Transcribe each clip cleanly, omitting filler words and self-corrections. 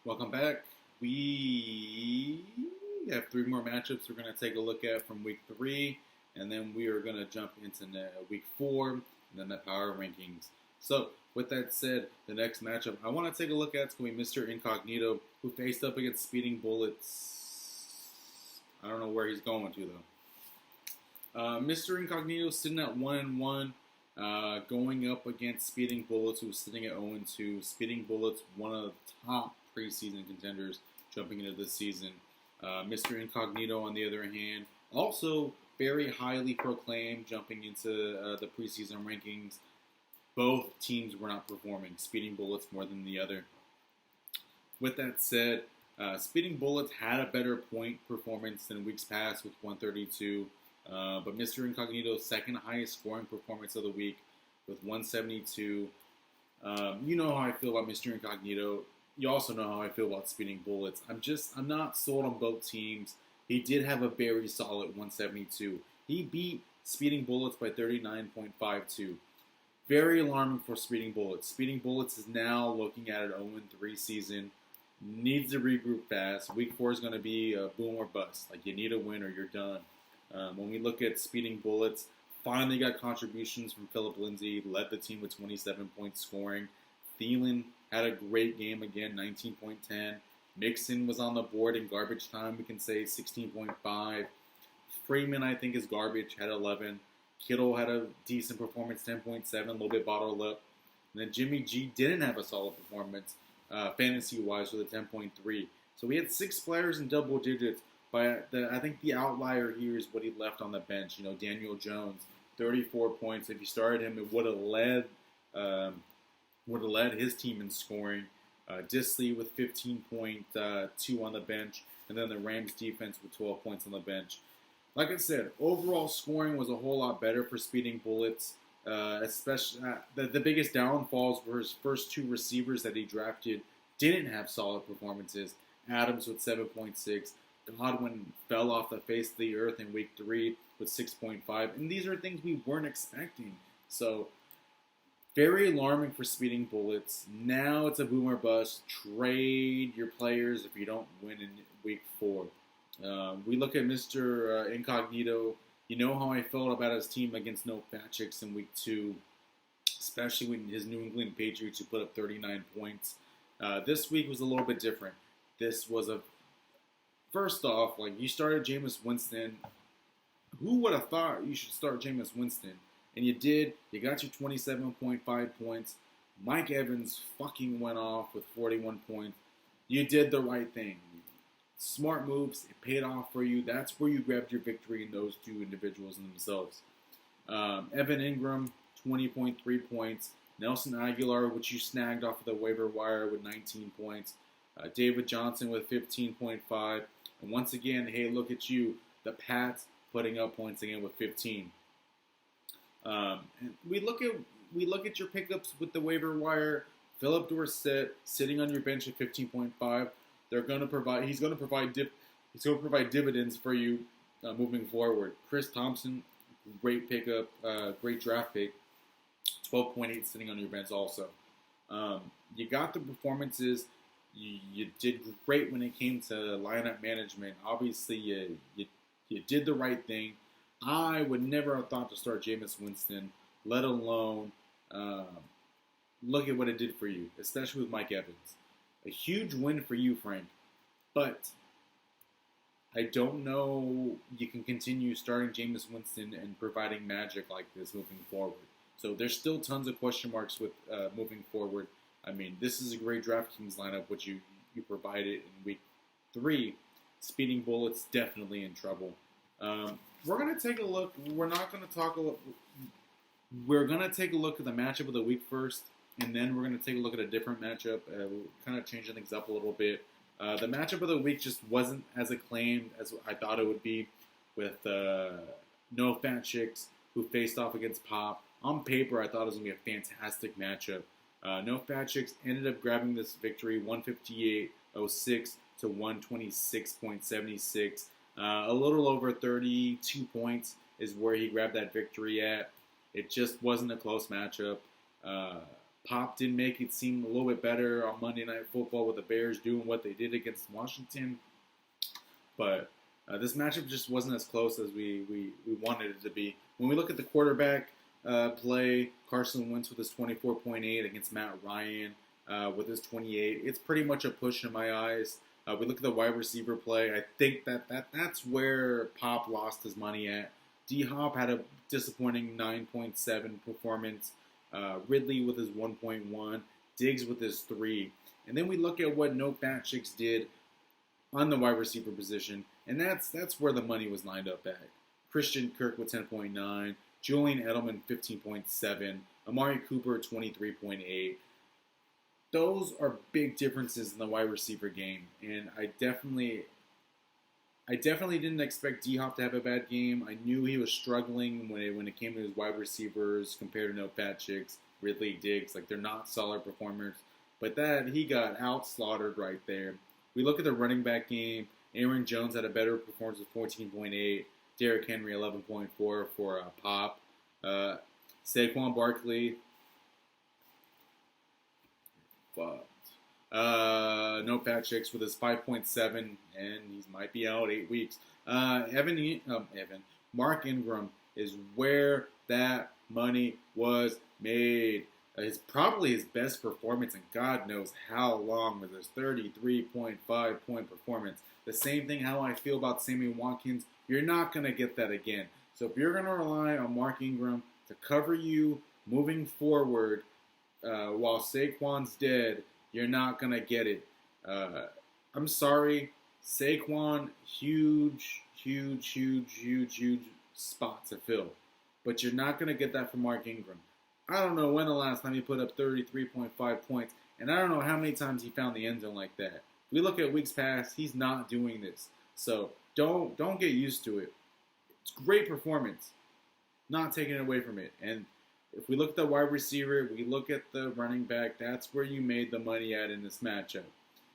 Welcome back. We have three more matchups we're going to take a look at from week 3, and then we are going to jump into week 4, and then the power rankings. So, with that said, the next matchup I want to take a look at is going to be Mr. Incognito, who faced up against Speeding Bullets. I don't know where he's going to, though. Mr. Incognito sitting at 1-1. Going up against Speeding Bullets, who's sitting at 0-2. Speeding Bullets, one of the top preseason contenders jumping into this season. Mr. Incognito, on the other hand, also very highly proclaimed jumping into the preseason rankings. Both teams were not performing. Speeding Bullets more than the other. With that said, Speeding Bullets had a better point performance than weeks past with 132. But Mr. Incognito's second highest scoring performance of the week with 172. You know how I feel about Mr. Incognito. You also know how I feel about Speeding Bullets. I'm not sold on both teams. He did have a very solid 172. He beat Speeding Bullets by 39.52. Very alarming for Speeding Bullets. Speeding Bullets is now looking at an 0-3 season. Needs to regroup fast. Week 4 is going to be a boom or bust. Like, you need a win or you're done. When we look at Speeding Bullets, finally got contributions from Philip Lindsay, led the team with 27 points scoring. Thielen had a great game again, 19.10. Mixon was on the board in garbage time, we can say 16.5. Freeman, I think, is garbage, had 11. Kittle had a decent performance, 10.7, a little bit bottled up. And then Jimmy G didn't have a solid performance, fantasy-wise, with a 10.3. So we had 6 players in double digits. But I think the outlier here is what he left on the bench. You know, Daniel Jones, 34 points. If you started him, it would have led his team in scoring. Disley with 15.2 on the bench, and then the Rams defense with 12 points on the bench. Like I said, overall scoring was a whole lot better for Speeding Bullets. Especially the biggest downfalls were his first 2 receivers that he drafted didn't have solid performances. Adams with 7.6. Godwin fell off the face of the earth in week 3 with 6.5. And these are things we weren't expecting. So, very alarming for Speeding Bullets. Now it's a boom or bust. Trade your players if you don't win in week 4. We look at Mr. Incognito. You know how I felt about his team against No Fat Chicks in week 2. Especially when his New England Patriots who put up 39 points. This week was a little bit different. This was First off, like, you started Jameis Winston. Who would have thought you should start Jameis Winston? And you did. You got your 27.5 points. Mike Evans fucking went off with 41 points. You did the right thing. Smart moves. It paid off for you. That's where you grabbed your victory in those 2 individuals in themselves. Evan Ingram, 20.3 points. Nelson Aguilar, which you snagged off of the waiver wire with 19 points. David Johnson with 15.5. And once again, hey, look at you, the Pats putting up points again with 15. And we look at your pickups with the waiver wire. Philip Dorsett sitting on your bench at 15.5. He's going to provide dividends for you moving forward. Chris Thompson, great pickup, great draft pick. 12.8 sitting on your bench also. You got the performances. You did great when it came to lineup management. Obviously, you did the right thing. I would never have thought to start Jameis Winston, let alone look at what it did for you, especially with Mike Evans. A huge win for you, Frank. But I don't know you can continue starting Jameis Winston and providing magic like this moving forward. So there's still tons of question marks with moving forward. I mean, this is a great DraftKings lineup, which you provided in week 3. Speeding Bullets definitely in trouble. We're going to take a look. We're going to take a look at the matchup of the week first, and then we're going to take a look at a different matchup. We're kind of changing things up a little bit. The matchup of the week just wasn't as acclaimed as I thought it would be with No Fat Chicks, who faced off against Pop. On paper, I thought it was going to be a fantastic matchup. No Fat Chicks ended up grabbing this victory, 158.06 to 126.76. A little over 32 points is where he grabbed that victory at. It just wasn't a close matchup. Pop did make it seem a little bit better on Monday Night Football with the Bears doing what they did against Washington. But this matchup just wasn't as close as we wanted it to be. When we look at the quarterback play, Carson Wentz with his 24.8 against Matt Ryan with his 28. It's pretty much a push in my eyes. We look at the wide receiver play. I think that's where Pop lost his money at. D-Hop had a disappointing 9.7 performance. Ridley with his 1.1. Diggs with his 3. And then we look at what No Fat Chicks did on the wide receiver position, and that's where the money was lined up at. Christian Kirk with 10.9. Julian Edelman 15.7. Amari Cooper 23.8. Those are big differences in the wide receiver game, and I definitely didn't expect D-Hop to have a bad game. I knew he was struggling when it came to his wide receivers compared to No Fat Chicks, Ridley, Diggs. Like, they're not solid performers, but that he got out-slaughtered right there. We look at the running back game. Aaron Jones had a better performance with 14.8. Derrick Henry 11.4 for Pop. Saquon Barkley. No Fat Chicks with his 5.7, and he might be out 8 weeks. Mark Ingram is where that money was made. Probably his best performance in God knows how long was his 33.5 point performance. The same thing how I feel about Sammy Watkins. You're not going to get that again. So if you're going to rely on Mark Ingram to cover you moving forward while Saquon's dead, you're not going to get it. I'm sorry. Saquon, huge spot to fill. But you're not going to get that from Mark Ingram. I don't know when the last time he put up 33.5 points, and I don't know how many times he found the end zone like that. If we look at weeks past, he's not doing this. So don't get used to it. It's great performance. Not taking it away from it. And if we look at the wide receiver, we look at the running back, that's where you made the money at in this matchup.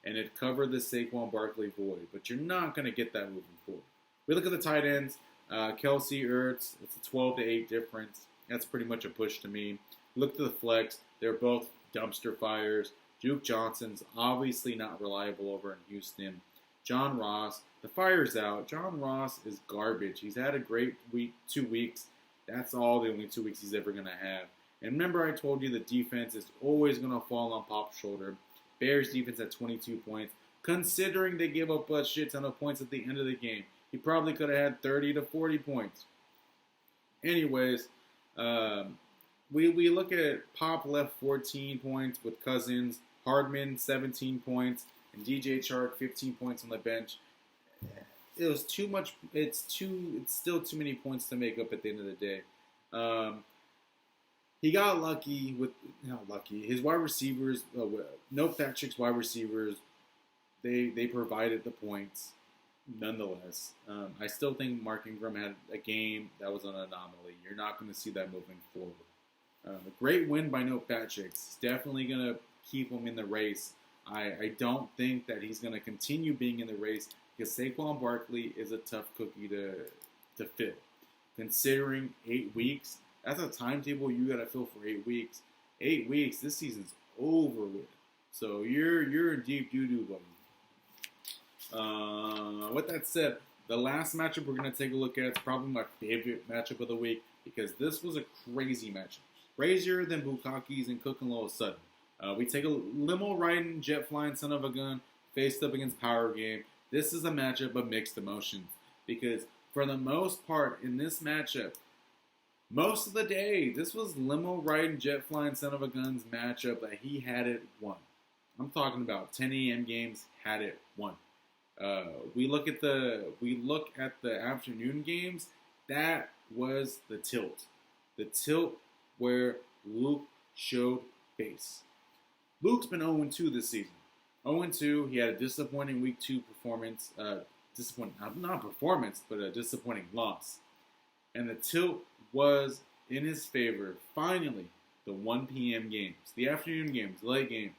And it covered the Saquon Barkley void. But you're not going to get that moving forward. We look at the tight ends. Kelsey, Ertz, it's a 12-8 difference. That's pretty much a push to me. Look to the flex. They're both dumpster fires. Duke Johnson's obviously not reliable over in Houston. John Ross, the fire's out. John Ross is garbage. He's had a great 2 weeks. That's all the only 2 weeks he's ever going to have. And remember I told you the defense is always going to fall on Pop's shoulder. Bears defense at 22 points. Considering they gave up a shit ton of points at the end of the game. He probably could have had 30 to 40 points. Anyways, we look at Pop left 14 points with Cousins, Hardman 17 points, and DJ Chark 15 points on the bench. It was too much. It's still too many points to make up at the end of the day. He got lucky with his wide receivers. No Fat Chicks wide receivers. They provided the points. Nonetheless, I still think Mark Ingram had a game that was an anomaly. You're not going to see that moving forward. A great win by No Fat Chicks. It's definitely going to keep him in the race. I don't think that he's going to continue being in the race because Saquon Barkley is a tough cookie to fill. Considering 8 weeks, that's a timetable you got to fill for 8 weeks. 8 weeks, this season's over with. So you're in deep doo-doo, buddy. With that said, the last matchup we're going to take a look at is probably my favorite matchup of the week because this was a crazy matchup. Crazier than Bukakis and Cook and Little Sutton. We take a limo riding, jet flying son of a gun faced up against Power Game. This is a matchup of mixed emotions because for the most part in this matchup, most of the day, this was limo riding, jet flying son of a gun's matchup that he had it won. I'm talking about 10 a.m. games, had it won. We look at the afternoon games. That was the tilt. The tilt where Luke showed face. Luke's been 0-2 this season. 0-2. He had a disappointing week 2 performance. Not performance, but a disappointing loss. And the tilt was in his favor. Finally, the 1 p.m. games, the afternoon games, the late game,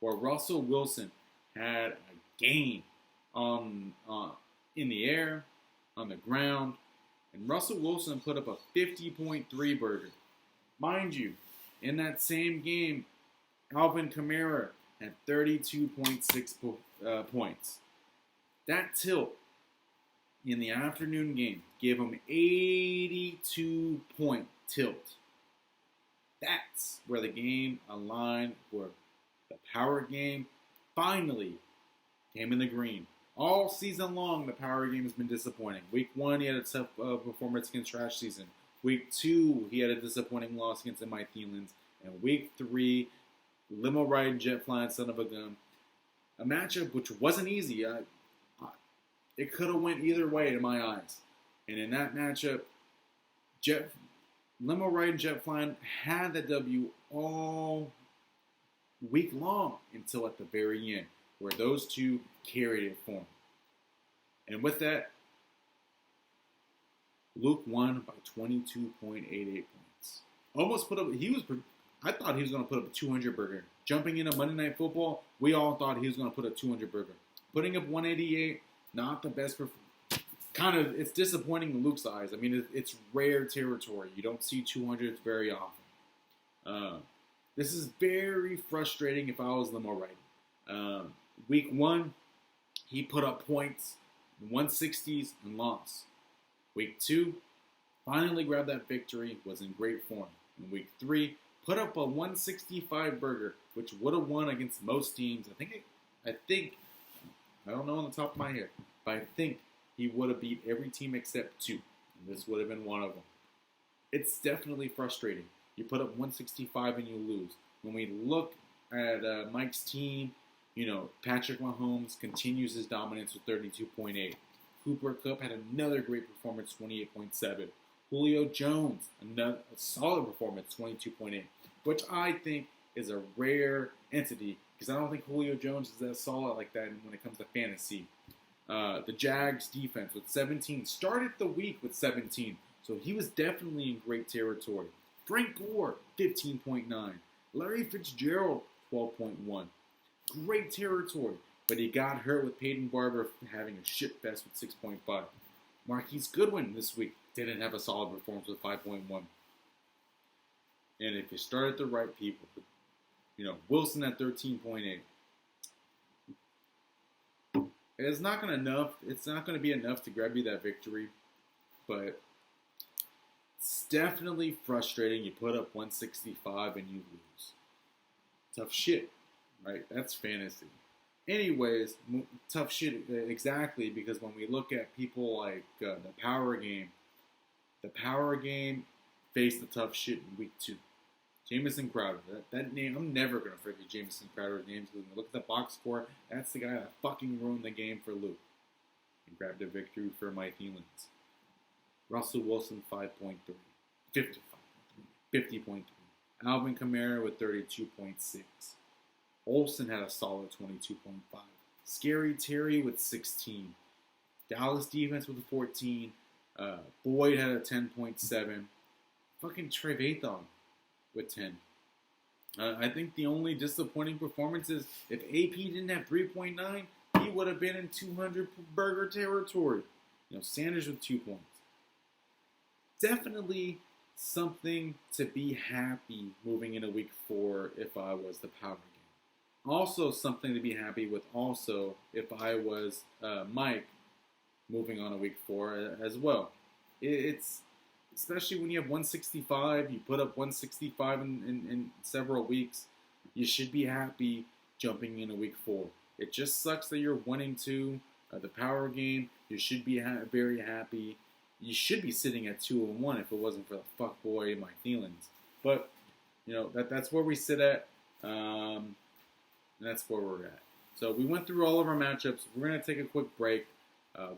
where Russell Wilson had a game in the air, on the ground, and Russell Wilson put up a 50.3 burger. Mind you, In that same game, Alvin Kamara had 32.6 points. That tilt in the afternoon game gave him 82-point tilt. That's where the game aligned, where the power game finally came in the green. All season long, the power game has been disappointing. Week 1, he had a tough performance against Trash Season. Week 2, he had a disappointing loss against M.I. Thielens. And Week 3, limo riding, jet flying, son of a gun. A matchup which wasn't easy. It could have went either way in my eyes. And in that matchup, limo riding, jet flying had the W all week long until at the very end, where those two carried it for him. And with that, Luke won by 22.88 points. Almost put up. I thought he was going to put up a 200 burger. Jumping into Monday Night Football, we all thought he was going to put up 200 burger. Putting up 188, not the best. It's disappointing in Luke's eyes. I mean, it's rare territory. You don't see 200s very often. This is very frustrating if I was limo riding. Week 1, he put up points, 160s, and lost. Week 2, finally grabbed that victory, was in great form. In Week 3, put up a 165 burger, which would have won against most teams. I think, I don't know on the top of my head, but I think he would have beat every team except 2. And this would have been one of them. It's definitely frustrating. You put up 165 and you lose. When we look at Mike's team, Patrick Mahomes continues his dominance with 32.8. Cooper Kupp had another great performance, 28.7. Julio Jones, another solid performance, 22.8, which I think is a rare entity because I don't think Julio Jones is that solid like that when it comes to fantasy. The Jags defense with 17 started the week with 17, so he was definitely in great territory. Frank Gore, 15.9. Larry Fitzgerald, 12.1. Great territory, but he got hurt with Peyton Barber having a shit fest with 6.5. Marquise Goodwin this week didn't have a solid performance with 5.1. And if you start at the right people, Wilson at 13.8. It's not going to be enough to grab you that victory, but it's definitely frustrating. You put up 165 and you lose. Tough shit, right? That's fantasy. Anyways, tough shit exactly, because when we look at people like the power game faced the tough shit in week 2. Jamison Crowder, that name, I'm never going to forget Jamison Crowder's name. When we look at the box score, that's the guy that fucking ruined the game for Luke. And grabbed a victory for Mike Thielens. Russell Wilson, 5.3. 50.3. Alvin Kamara with 32.6. Olsen had a solid 22.5. Scary Terry with 16. Dallas defense with a 14. Boyd had a 10.7. Fucking Trevathan with 10. I think the only disappointing performance is if AP didn't have 3.9, he would have been in 200 burger territory. Sanders with 2 points. Definitely something to be happy moving into week 4 if I was the power game. Also something to be happy with also if I was Mike moving on to week 4 as well. It's especially when you have 165, you put up 165 in several weeks, you should be happy jumping into week 4. It just sucks that you're 1-2. The power game, you should be very happy. You should be sitting at 2-1 if it wasn't for the fuckboy Mike Thielens. But that's where we sit at. And that's where we're at. So we went through all of our matchups. We're going to take a quick break.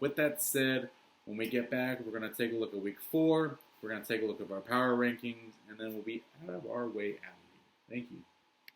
With that said, when we get back, we're going to take a look at week 4. We're going to take a look at our power rankings, and then we'll be out of our way out of here. Thank you.